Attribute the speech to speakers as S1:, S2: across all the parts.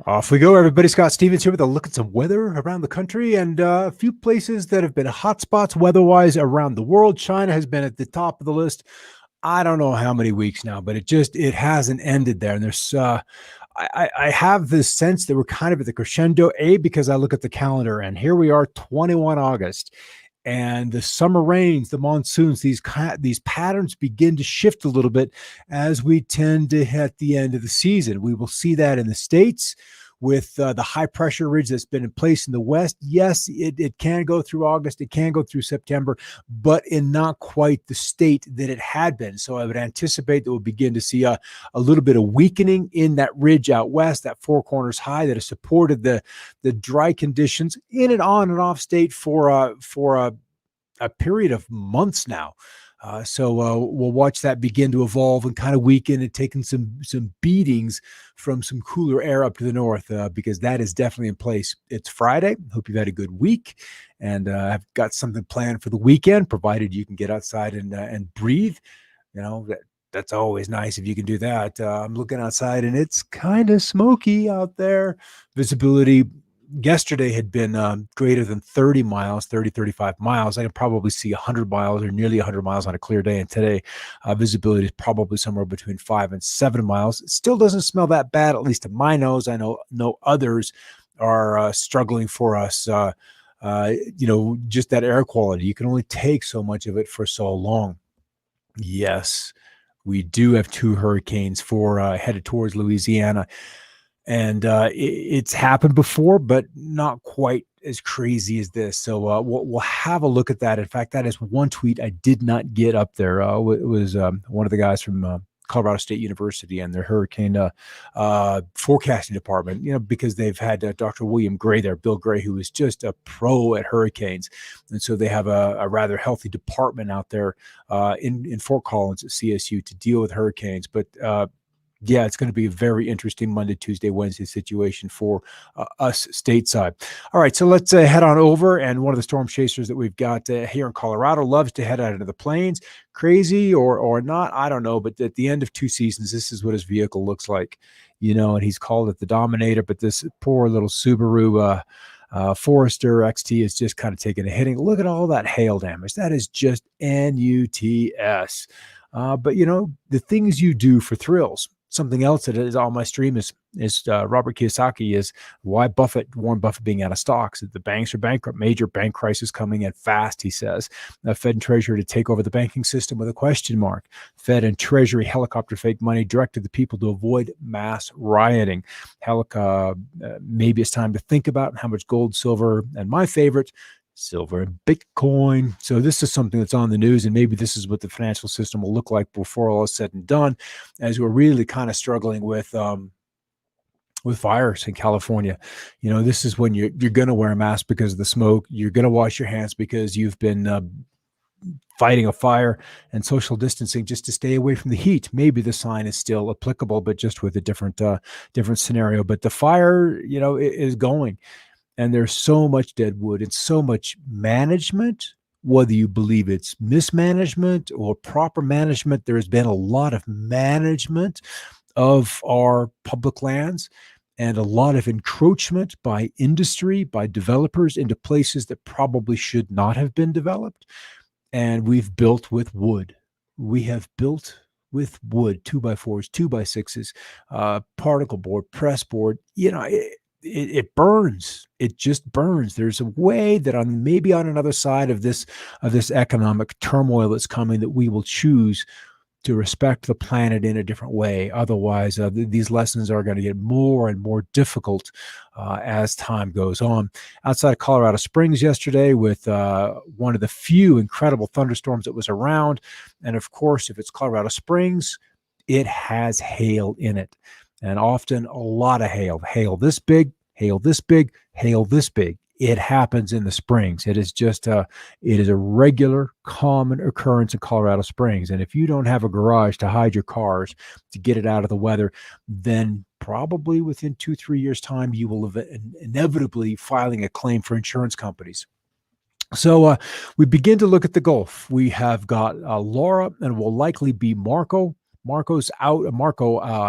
S1: Off we go, everybody. Scott Stevens here with a look at some weather around the country and a few places that have been hotspots weather-wise around the world. China has been at the top of the list. I don't know how many weeks now, but it hasn't ended there. And I have this sense that we're kind of at the crescendo, because I look at the calendar and here we are, 21 August. And the summer rains, the monsoons, these patterns begin to shift a little bit as we tend to hit the end of the season. We will see that in the States with the high pressure ridge that's been in place in the West. Yes, it can go through August, it can go through September, but in not quite the state that it had been. So I would anticipate that we'll begin to see a little bit of weakening in that ridge out west, that Four Corners high that has supported the dry conditions in and on and off state for a period of months now. So we'll watch that begin to evolve and kind of weaken and taking some beatings from some cooler air up to the north, because that is definitely in place. It's Friday. Hope you've had a good week, and I've got something planned for the weekend, provided you can get outside and breathe. You know, that's always nice if you can do that. I'm looking outside and it's kind of smoky out there. Visibility yesterday had been greater than 30 miles, 35 miles. I can probably see 100 miles or nearly 100 miles on a clear day. And today, visibility is probably somewhere between 5 and 7 miles. It still doesn't smell that bad, at least to my nose. I know others are struggling for us. Just that air quality. You can only take so much of it for so long. Yes, we do have two hurricanes headed towards Louisiana. And it's happened before, but not quite as crazy as this. So we'll have a look at that. In fact, that is one tweet I did not get up there. It was one of the guys from Colorado State University and their hurricane forecasting department, because they've had Dr. William Gray there, Bill Gray, who is just a pro at hurricanes. And so they have a rather healthy department out there in Fort Collins at CSU to deal with hurricanes. But yeah, it's going to be a very interesting Monday, Tuesday, Wednesday situation for us stateside. All right, so let's head on over. And one of the storm chasers that we've got here in Colorado loves to head out into the plains. Crazy or not, I don't know. But at the end of two seasons, this is what his vehicle looks like. And he's called it the Dominator. But this poor little Subaru Forester XT is just kind of taking a hitting. Look at all that hail damage. That is just NUTS. But, the things you do for thrills. Something else that is on my stream is Robert Kiyosaki is why Warren Buffett being out of stocks. The banks are bankrupt, major bank crisis coming in fast, he says. Fed and Treasury to take over the banking system with a question mark. Fed and Treasury helicopter fake money directed the people to avoid mass rioting. Maybe it's time to think about how much gold, silver, and my favorite, silver and Bitcoin. So this is something that's on the news, and maybe this is what the financial system will look like before all is said and done, as we're really kind of struggling with fires in California. This is when you're going to wear a mask because of the smoke. You're going to wash your hands because you've been fighting a fire, and social distancing just to stay away from the heat. Maybe the sign is still applicable, but just with a different scenario. But the fire, is going. And there's so much dead wood and so much management, whether you believe it's mismanagement or proper management. There has been a lot of management of our public lands and a lot of encroachment by industry, by developers into places that probably should not have been developed. And we've built with wood. We have built with wood, 2x4s, 2x6s, particle board, press board. It burns. It just burns. There's a way that maybe on another side of this economic turmoil that's coming, that we will choose to respect the planet in a different way. Otherwise, these lessons are going to get more and more difficult as time goes on. Outside of Colorado Springs yesterday, with one of the few incredible thunderstorms that was around, and of course, if it's Colorado Springs, it has hail in it. And often a lot of hail this big, hail this big, hail this big. It happens in the Springs. It is just it is a regular, common occurrence in Colorado Springs. And if you don't have a garage to hide your cars to get it out of the weather, then probably within 2-3 years' time, you will inevitably filing a claim for insurance companies. So we begin to look at the Gulf. We have got Laura, and will likely be Marco. Marco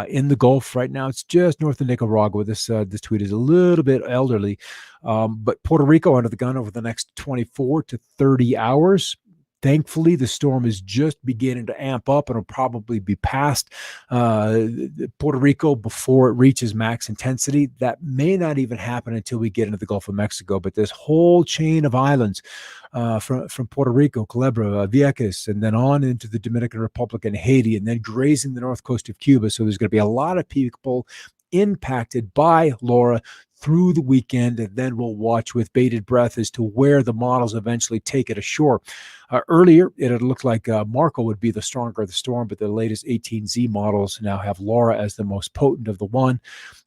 S1: in the Gulf right now. It's just north of Nicaragua. This tweet is a little bit elderly, but Puerto Rico under the gun over the next 24 to 30 hours. Thankfully, the storm is just beginning to amp up and will probably be past Puerto Rico before it reaches max intensity. That may not even happen until we get into the Gulf of Mexico. But this whole chain of islands from Puerto Rico, Culebra, Vieques, and then on into the Dominican Republic and Haiti, and then grazing the north coast of Cuba. So there's going to be a lot of people impacted by Laura through the weekend, and then we'll watch with bated breath as to where the models eventually take it ashore. Earlier, it had looked like Marco would be the stronger of the storm, but the latest 18Z models now have Laura as the most potent of the one.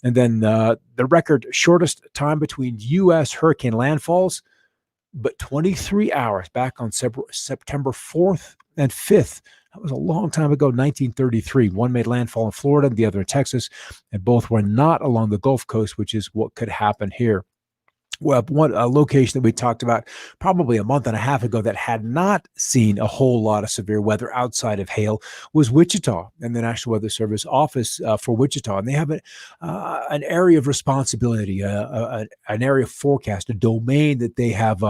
S1: And then the record shortest time between U.S. hurricane landfalls, but 23 hours back on September 4th and 5th. That was a long time ago, 1933. One made landfall in Florida and the other in Texas, and both were not along the Gulf Coast, which is what could happen here. Well, one location that we talked about probably a month and a half ago that had not seen a whole lot of severe weather outside of hail was Wichita and the National Weather Service office for Wichita. And they have an area of responsibility, an area of forecast, a domain that they have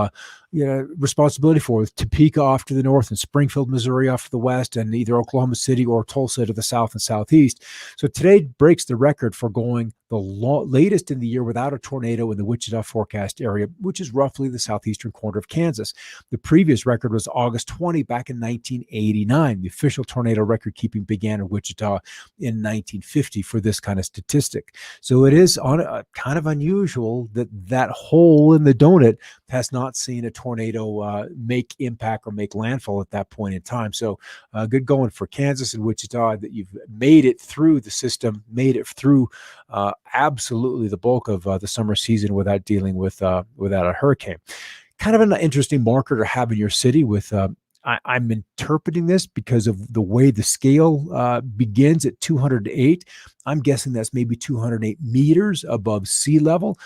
S1: responsibility for, with Topeka off to the north and Springfield, Missouri off to the west, and either Oklahoma City or Tulsa to the south and southeast. So today breaks the record for going the latest in the year without a tornado in the Wichita forecast area, which is roughly the southeastern corner of Kansas. The previous record was August 20 back in 1989. The official tornado record keeping began in Wichita in 1950 for this kind of statistic. So it is kind of unusual that hole in the donut has not seen a tornado make impact or make landfall at that point in time. So good going for Kansas and Wichita that you've made it through the system, made it through absolutely the bulk of the summer season without dealing without a hurricane. Kind of an interesting marker to have in your city with I'm interpreting this because of the way the scale begins at 208. I'm guessing that's maybe 208 meters above sea level.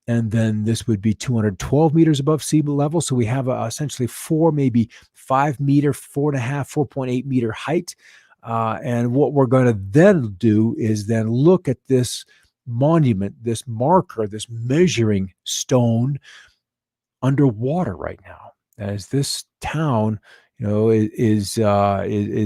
S1: And then this would be 212 meters above sea level. So we have essentially 4, maybe 5 meter, 4.5, 4.8 meter height. And what we're going to then do is then look at this monument, this marker, this measuring stone underwater right now, as this town, is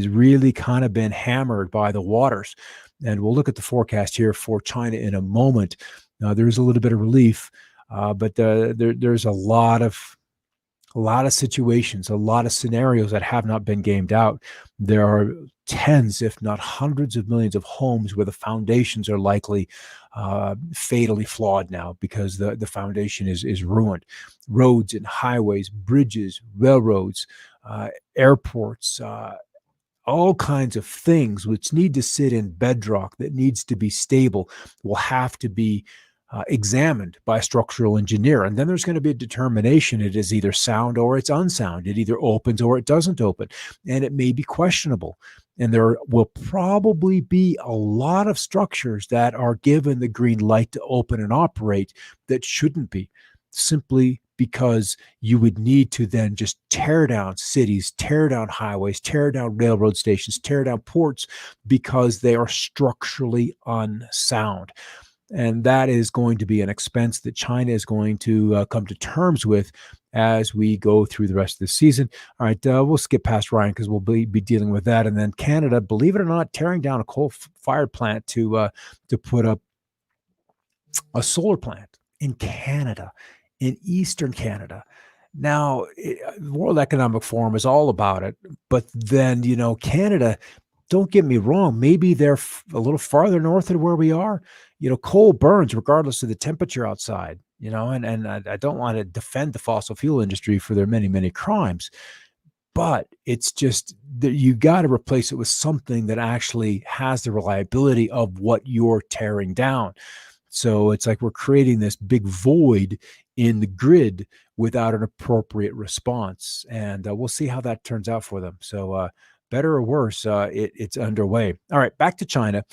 S1: really kind of been hammered by the waters. And we'll look at the forecast here for China in a moment. There's a little bit of relief, but there's a lot of situations, a lot of scenarios that have not been gamed out. There are tens, if not hundreds of millions of homes where the foundations are likely fatally flawed now because the foundation is ruined. Roads and highways, bridges, railroads, airports, all kinds of things which need to sit in bedrock, that needs to be stable, will have to be examined by a structural engineer. And then there's going to be a determination. It is either sound or it's unsound. It either opens or it doesn't open. And it may be questionable. And there will probably be a lot of structures that are given the green light to open and operate that shouldn't be, simply because you would need to then just tear down cities, tear down highways, tear down railroad stations, tear down ports because they are structurally unsound. And that is going to be an expense that China is going to come to terms with as we go through the rest of the season. All right, we'll skip past Ryan because we'll be dealing with that. And then Canada, believe it or not, tearing down a coal-fired plant to put up a solar plant in Canada, in Eastern Canada. Now, the World Economic Forum is all about it, but then, Canada, don't get me wrong, maybe they're a little farther north than where we are. Coal burns regardless of the temperature outside, and I don't want to defend the fossil fuel industry for their many, many crimes, but it's just that you got to replace it with something that actually has the reliability of what you're tearing down. So it's like we're creating this big void in the grid without an appropriate response. And we'll see how that turns out for them. So better or worse, it's underway. All right, back to China.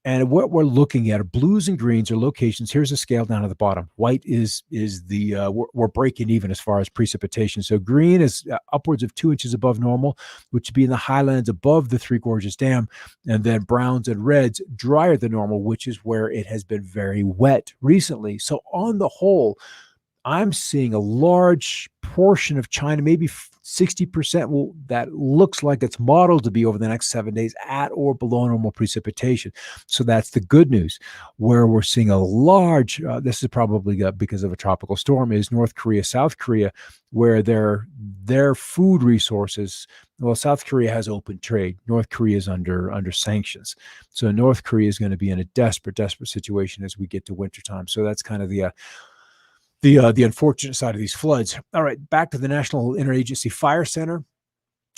S1: And what we're looking at are blues and greens are locations. Here's a scale down at the bottom. White is the we're breaking even as far as precipitation. So green is upwards of 2 inches above normal, which would be in the highlands above the Three Gorges Dam, and then browns and reds drier than normal, which is where it has been very wet recently. So on the whole, I'm seeing a large portion of China, maybe 60%, that looks like it's modeled to be over the next 7 days at or below normal precipitation. So that's the good news. Where we're seeing a large, this is probably because of a tropical storm, is North Korea, South Korea, where their food resources. Well, South Korea has open trade. North Korea is under sanctions. So North Korea is going to be in a desperate situation as we get to wintertime. So that's kind of the unfortunate side of these floods. All right, back to the National Interagency Fire Center.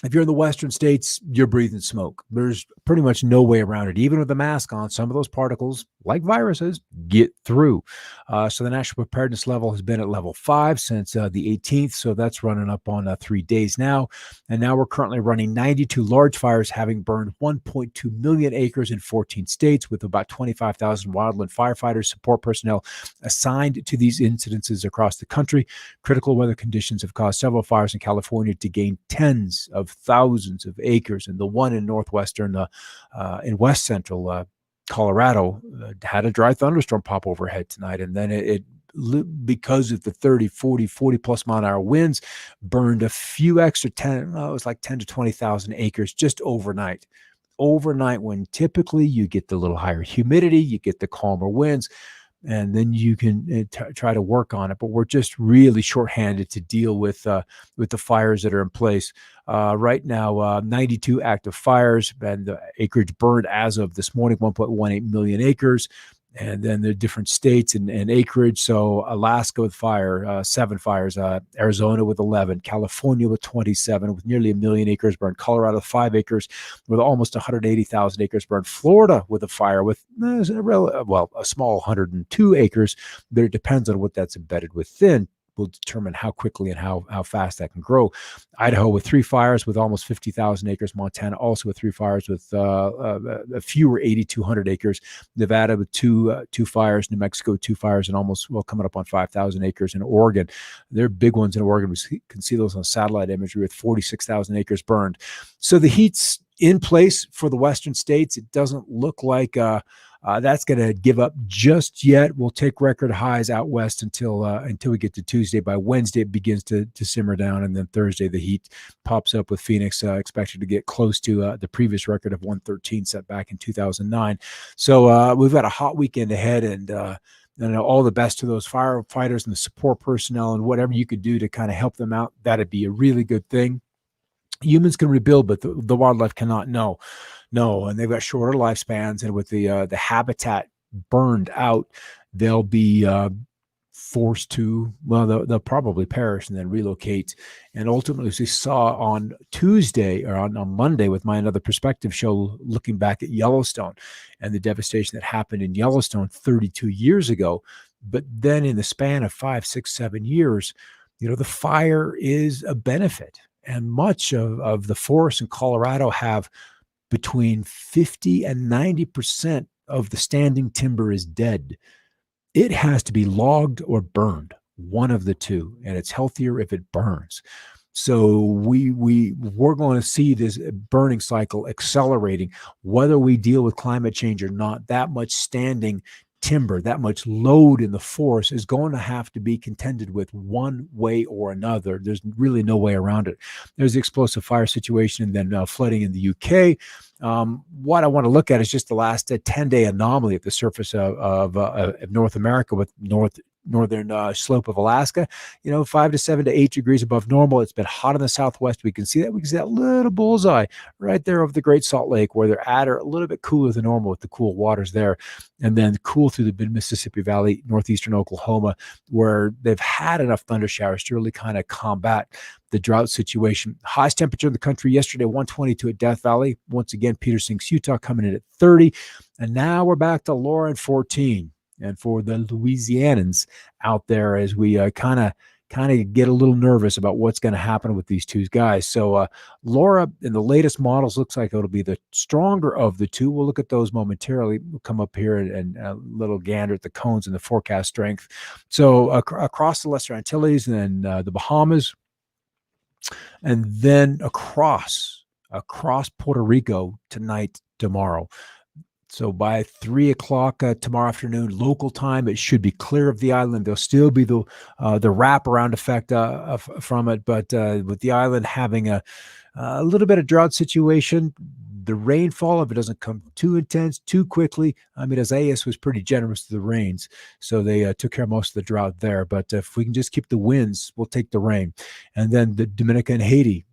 S1: If you're in the western states, you're breathing smoke. There's pretty much no way around it. Even with the mask on, some of those particles, like viruses, get through. So the national preparedness level has been at level 5 since the 18th. So that's running up on 3 days now. And now we're currently running 92 large fires, having burned 1.2 million acres in 14 states, with about 25,000 wildland firefighters, support personnel assigned to these incidences across the country. Critical weather conditions have caused several fires in California to gain tens of thousands of acres, and the one in in west central Colorado had a dry thunderstorm pop overhead tonight, and then it because of the 30, 40 plus mile an hour winds, burned a few extra it was like 10 to 20,000 acres just overnight. When typically you get the little higher humidity, you get the calmer winds, and then you can try to work on it. But we're just really shorthanded to deal with the fires that are in place. Right now, 92 active fires, and the acreage burned as of this morning, 1.18 million acres. And then the different states and acreage. So Alaska with 7 fires, Arizona with 11, California with 27, with nearly 1 million acres burned, Colorado with 5 acres, with almost 180,000 acres burned, Florida with a fire with a small 102 acres, but it depends on what that's embedded within. Will determine how quickly and how fast that can grow. Idaho with 3 fires with almost 50,000 acres. Montana also with 3 fires with fewer 8,200 acres. Nevada with two fires. New Mexico 2 fires and almost coming up on 5,000 acres. In Oregon, they're big ones in Oregon. We can see those on satellite imagery with 46,000 acres burned. So the heat's in place for the western states. It doesn't look like that's going to give up just yet. We'll take record highs out west until we get to Tuesday. By Wednesday, it begins to simmer down, and then Thursday the heat pops up with Phoenix expected to get close to the previous record of 113 set back in 2009. So we've got a hot weekend ahead, and all the best to those firefighters and the support personnel, and whatever you could do to kind of help them out. That'd be a really good thing. Humans can rebuild, but the wildlife cannot. No, and they've got shorter lifespans, and with the habitat burned out, they'll be forced to, they'll probably perish and then relocate. And ultimately, as we saw on Tuesday or on Monday with my Another Perspective show, looking back at Yellowstone and the devastation that happened in Yellowstone 32 years ago, but then in the span of 5, 6, 7 years, the fire is a benefit. And much of the forests in Colorado have between 50 and 90% of the standing timber is dead. It has to be logged or burned, one of the two, and it's healthier if it burns. So we're going to see this burning cycle accelerating, whether we deal with climate change or not. That much standing timber, that much load in the forest is going to have to be contended with one way or another. There's really no way around it. There's the explosive fire situation and then flooding in the UK. What I want to look at is just the last 10-day anomaly at the surface of North America with northern slope of Alaska, 5 to 7 to 8 degrees above normal. It's been hot in the southwest. We can see that little bullseye right there of the Great Salt Lake, where they're at or a little bit cooler than normal with the cool waters there. And then cool through the mid-Mississippi Valley, northeastern Oklahoma, where they've had enough thunder showers to really kind of combat the drought situation. Highest temperature in the country yesterday, 122 at Death Valley. Once again, Peter Sinks, Utah, coming in at 30. And now we're back to Laura and 14. And for the Louisianans out there, as we kind of kind of get a little nervous about what's going to happen with these two guys. So Laura in the latest models looks like it'll be the stronger of the two. We'll look at those momentarily. We'll come up here and a little gander at the cones and the forecast strength. So across the Lesser Antilles and then the Bahamas, and then across Puerto Rico tonight, tomorrow. So by 3 o'clock tomorrow afternoon, local time, it should be clear of the island. There'll still be the wraparound effect from it, but with the island having a little bit of drought situation, the rainfall, if it doesn't come too intense, too quickly. I mean, Isaias was pretty generous to the rains, so they took care of most of the drought there. But if we can just keep the winds, we'll take the rain. And then the Dominica and Haiti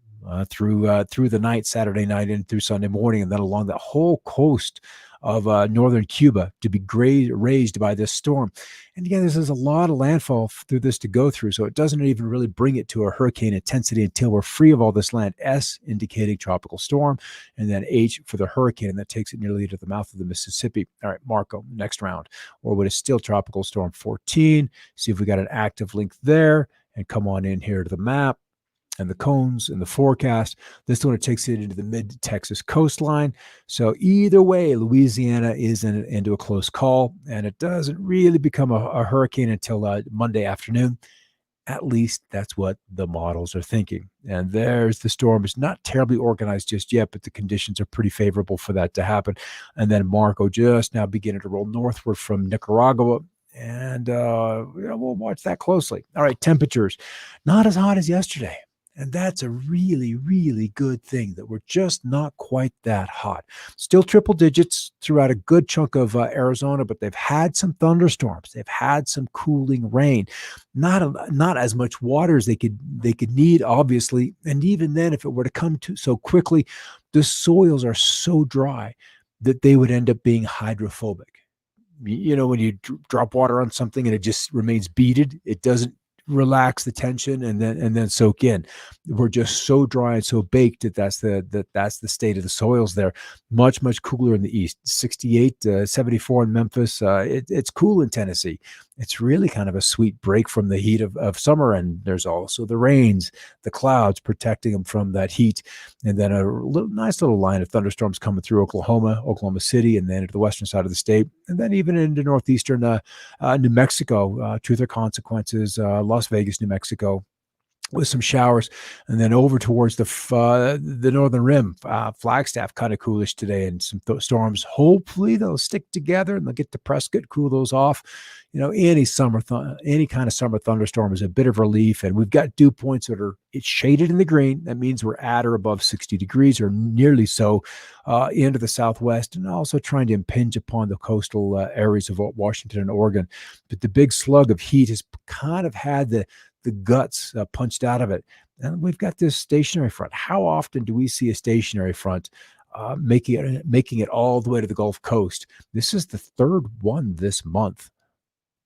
S1: through the night, Saturday night and through Sunday morning, and then along the whole coast of northern Cuba to be raised by this storm. And again, this is a lot of landfall through this to go through, so it doesn't even really bring it to a hurricane intensity until we're free of all this land. S indicating tropical storm, and then H for the hurricane, and that takes it nearly to the mouth of the Mississippi. All right, Marco, next round. Or what is still tropical storm 14. See if we got an active link there, and come on in here to the map and the cones and the forecast. This one, it takes it into the mid-Texas coastline. So either way, Louisiana is into a close call, and it doesn't really become a hurricane until Monday afternoon. At least that's what the models are thinking. And there's the storm. It's not terribly organized just yet, but the conditions are pretty favorable for that to happen. And then Marco just now beginning to roll northward from Nicaragua. And we'll watch that closely. All right, temperatures, not as hot as yesterday. And that's a really, really good thing that we're just not quite that hot. Still triple digits throughout a good chunk of Arizona, but they've had some thunderstorms. They've had some cooling rain. Not as much water as they could need, obviously. And even then, if it were to come to so quickly, the soils are so dry that they would end up being hydrophobic. You know, when you drop water on something and it just remains beaded, it doesn't relax the tension and then soak in. We're just so dry and so baked that's the state of the soils there. Much cooler in the east. 68 74 in Memphis. It's cool in Tennessee. It's really kind of a sweet break from the heat of summer, and there's also the rains, the clouds protecting them from that heat, and then a nice little line of thunderstorms coming through Oklahoma City, and then to the western side of the state, and then even into northeastern New Mexico. Truth or consequences, Las Vegas, New Mexico, with some showers, and then over towards the northern rim. Flagstaff kind of coolish today, and some storms. Hopefully they'll stick together and they'll get to Prescott, cool those off. You know, any kind of summer thunderstorm is a bit of relief, and we've got dew points that it's shaded in the green. That means we're at or above 60 degrees or nearly so into the southwest, and also trying to impinge upon the coastal areas of Washington and Oregon. But the big slug of heat has kind of had the guts punched out of it. And we've got this stationary front. How often do we see a stationary front making it all the way to the Gulf Coast? This is the third one this month.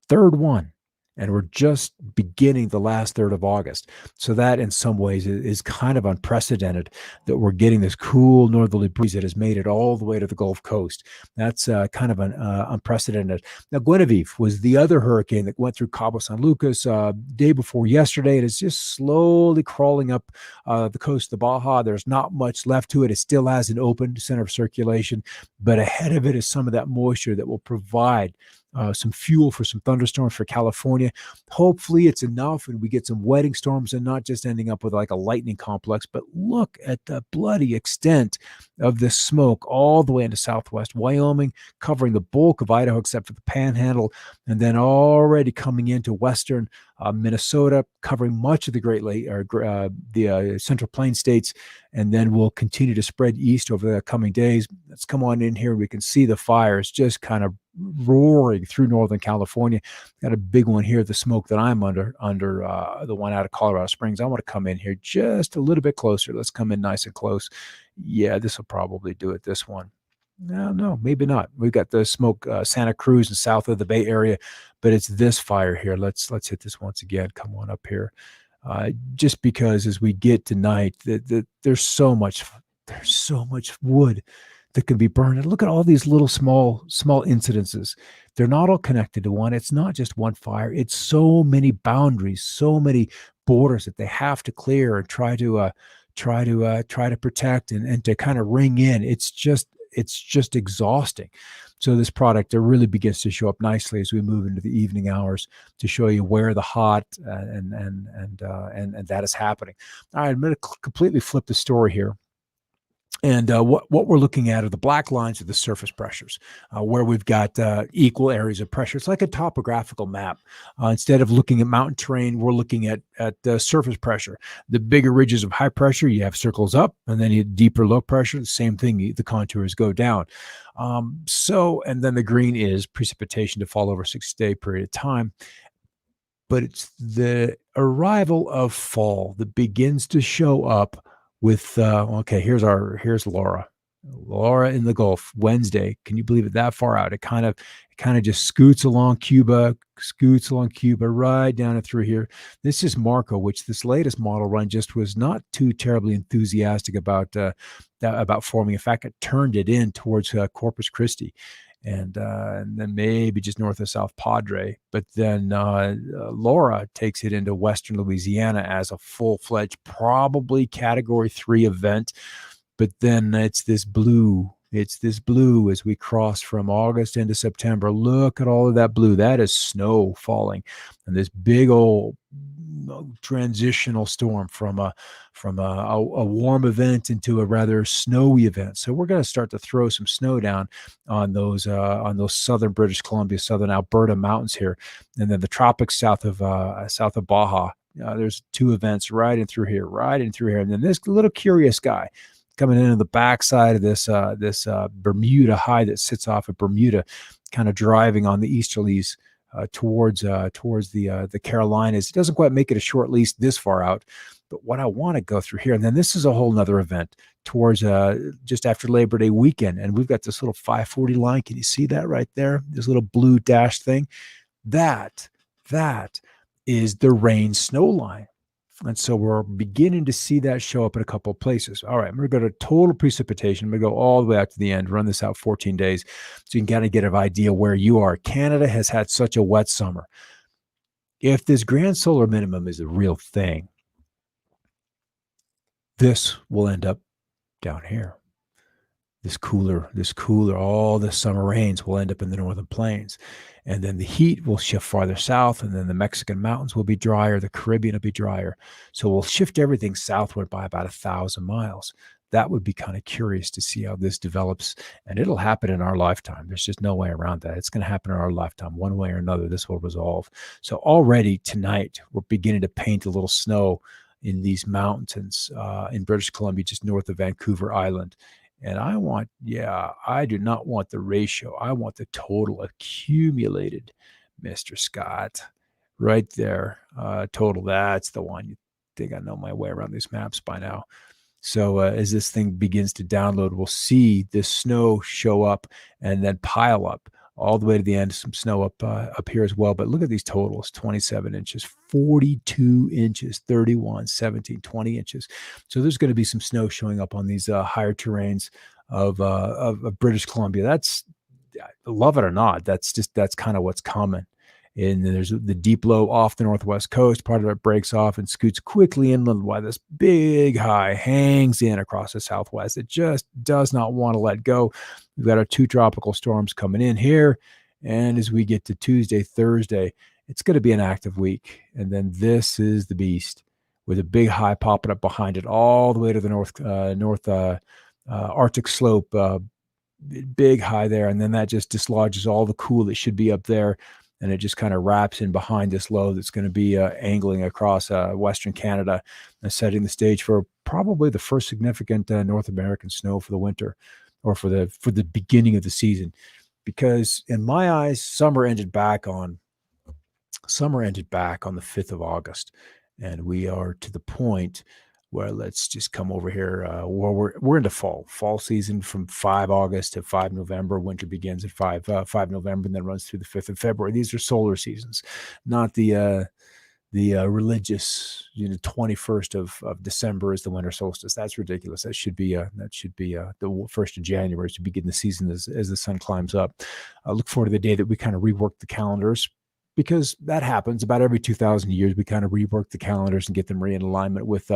S1: Third one. And we're just beginning the last third of August. So that in some ways is kind of unprecedented, that we're getting this cool northerly breeze that has made it all the way to the Gulf Coast. That's kind of unprecedented. Now, Guinevere was the other hurricane that went through Cabo San Lucas day before yesterday. And it's just slowly crawling up the coast of Baja. There's not much left to it. It still has an open center of circulation, but ahead of it is some of that moisture that will provide some fuel for some thunderstorms for California. Hopefully it's enough and we get some wetting storms and not just ending up with like a lightning complex. But look at the bloody extent of this smoke all the way into southwest Wyoming, covering the bulk of Idaho except for the Panhandle, and then already coming into western Minnesota, covering much of the Great Lake or the Central Plains states, and then we'll continue to spread east over the coming days. Let's come on in here. We can see the fires just kind of roaring through Northern California. Got a big one here, the smoke that I'm under the one out of Colorado Springs. I want to come in here just a little bit closer. Let's come in nice and close. Yeah, this will probably do it, this one. No, maybe not. We've got the smoke, Santa Cruz and south of the Bay Area, but it's this fire here. Let's hit this once again. Come on up here. Just because as we get tonight, there's so much wood that can be burned. And look at all these little small incidences. They're not all connected to one. It's not just one fire. It's so many boundaries, so many borders that they have to clear and try to protect and to kind of ring in. It's just exhausting. So this product really begins to show up nicely as we move into the evening hours to show you where the hot and that is happening. All right, I'm going to completely flip the story here. And what we're looking at are the black lines of the surface pressures, where we've got equal areas of pressure. It's like a topographical map. Instead of looking at mountain terrain, we're looking at surface pressure. The bigger ridges of high pressure, you have circles up, and then you have deeper low pressure. The same thing, the contours go down. And then the green is precipitation to fall over a 6-day period of time. But it's the arrival of fall that begins to show up with okay, here's Laura in the Gulf Wednesday. Can you believe it? That far out, it kind of just scoots along Cuba right down and through here. This is Marco, which this latest model run just was not too terribly enthusiastic about forming. In fact, it turned it in towards Corpus Christi, and then maybe just north of South Padre. But then Laura takes it into western Louisiana as a full-fledged, probably Category 3 event. But then it's this blue as we cross from August into September. Look at all of that blue. That is snow falling, and this big old transitional storm from a warm event into a rather snowy event. So we're going to start to throw some snow down on those southern British Columbia, southern Alberta mountains here, and then the tropics south of Baja. There's 2 events right in through here, and then this little curious guy coming in on the backside of this Bermuda high that sits off of Bermuda, kind of driving on the easterlies towards the Carolinas. It doesn't quite make it a short lease this far out, but what I want to go through here, and then this is a whole nother event towards just after Labor Day weekend, and we've got this little 540 line. Can you see that right there? This little blue dash thing. That is the rain snow line. And so we're beginning to see that show up in a couple of places. All right, I'm going to go to total precipitation. I'm going to go all the way out to the end, run this out 14 days so you can kind of get an idea where you are. Canada has had such a wet summer. If this grand solar minimum is a real thing, this will end up down here. This cooler, all the summer rains will end up in the northern plains. And then the heat will shift farther south, and then the Mexican mountains will be drier, the Caribbean will be drier. So we'll shift everything southward by about 1,000 miles. That would be kind of curious to see how this develops, and it'll happen in our lifetime. There's just no way around that. It's going to happen in our lifetime. One way or another, this will resolve. So already tonight, we're beginning to paint a little snow in these mountains in British Columbia, just north of Vancouver Island. And I do not want the ratio. I want the total accumulated, Mr. Scott, right there. Total, that's the one. You think I know my way around these maps by now. So as this thing begins to download, we'll see this snow show up and then pile up all the way to the end. Some snow up here as well. But look at these totals: 27 inches, 42 inches, 31, 17, 20 inches. So there's going to be some snow showing up on these higher terrains of British Columbia. That's, love it or not, that's kind of what's common. And there's the deep low off the northwest coast. Part of it breaks off and scoots quickly inland while this big high hangs in across the southwest. It just does not want to let go. We've got our 2 tropical storms coming in here. And as we get to Tuesday, Thursday, it's going to be an active week. And then this is the beast with a big high popping up behind it all the way to the north Arctic slope. Big high there. And then that just dislodges all the cool that should be up there. And it just kind of wraps in behind this low that's going to be angling across Western Canada and setting the stage for probably the first significant North American snow for the winter, or for the beginning of the season. Because in my eyes, summer ended back on the 5th of August. And we are to the point where, let's just come over here, where we're into fall season from 5 August to 5 November. Winter begins at 5 November and then runs through the 5th of February. These are solar seasons, not the the religious, 21st of December is the winter solstice. That's ridiculous. The 1st of January to begin the season as the sun climbs up. I look forward to the day that we kind of rework the calendars, because that happens about every 2,000 years. We kind of rework the calendars and get them in alignment with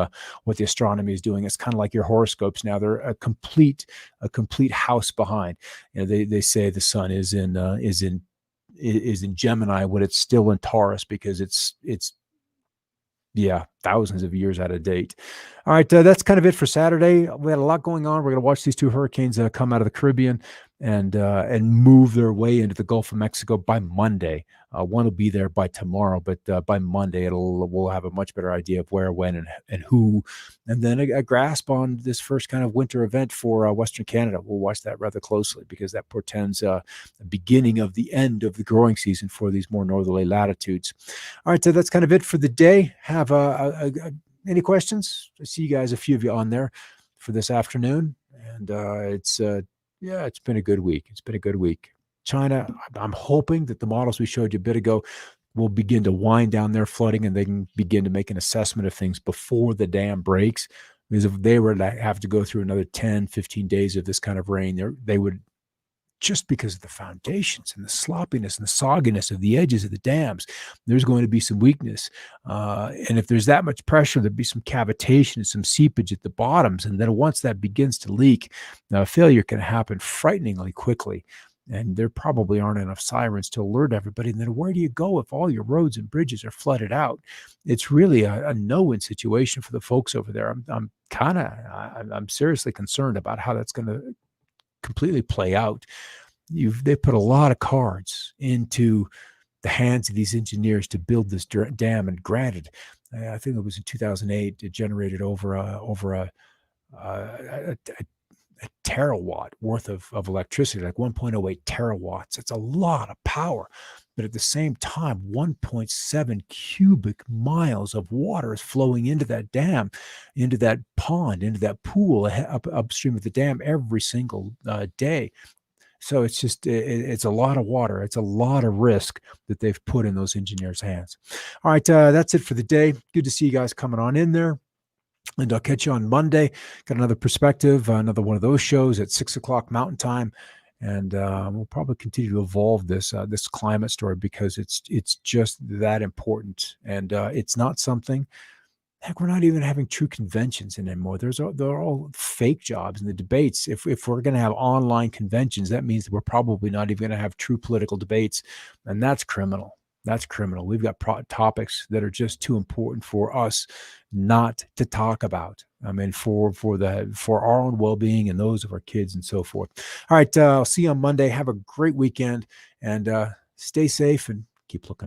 S1: what the astronomy is doing. It's kind of like your horoscopes now. They're a complete house behind. They say the sun is in Gemini when it's still in Taurus, because it's yeah, thousands of years out of date. All right, that's kind of it for Saturday. We had a lot going on. We're going to watch these two hurricanes come out of the Caribbean and move their way into the Gulf of Mexico by Monday. One will be there by tomorrow, but by Monday we'll have a much better idea of where, when, and who, and then a grasp on this first kind of winter event for Western Canada. We'll watch that rather closely, because that portends the beginning of the end of the growing season for these more northerly latitudes. All right, so that's kind of it for the day. Have any questions? I see you guys, a few of you on there for this afternoon, and it's been a good week. It's been a good week. China, I'm hoping that the models we showed you a bit ago will begin to wind down their flooding, and they can begin to make an assessment of things before the dam breaks. Because if they were to have to go through another 10, 15 days of this kind of rain, they would, just because of the foundations and the sloppiness and the sogginess of the edges of the dams, there's going to be some weakness. And if there's that much pressure, there'd be some cavitation and some seepage at the bottoms. And then once that begins to leak, failure can happen frighteningly quickly. And there probably aren't enough sirens to alert everybody. And then where do you go if all your roads and bridges are flooded out? It's really a no-win situation for the folks over there. I'm seriously concerned about how that's going to completely play out. They put a lot of cards into the hands of these engineers to build this dam, and granted, I think it was in 2008, it generated over a terawatt worth of electricity, like 1.08 terawatts. It's a lot of power. But at the same time, 1.7 cubic miles of water is flowing into that dam, into that pond, into that pool upstream of the dam every single day. So it's a lot of water. It's a lot of risk that they've put in those engineers' hands. All right, that's it for the day. Good to see you guys coming on in there. And I'll catch you on Monday. Got another perspective, another one of those shows at 6 o'clock Mountain Time. And we'll probably continue to evolve this climate story, because it's just that important. And it's not something. Heck, we're not even having true conventions anymore. They're all fake jobs. And the debates, if we're going to have online conventions, that means that we're probably not even going to have true political debates. And that's criminal. That's criminal. We've got topics that are just too important for us not to talk about. I mean, for our own well-being and those of our kids and so forth. All right, I'll see you on Monday. Have a great weekend, and stay safe and keep looking.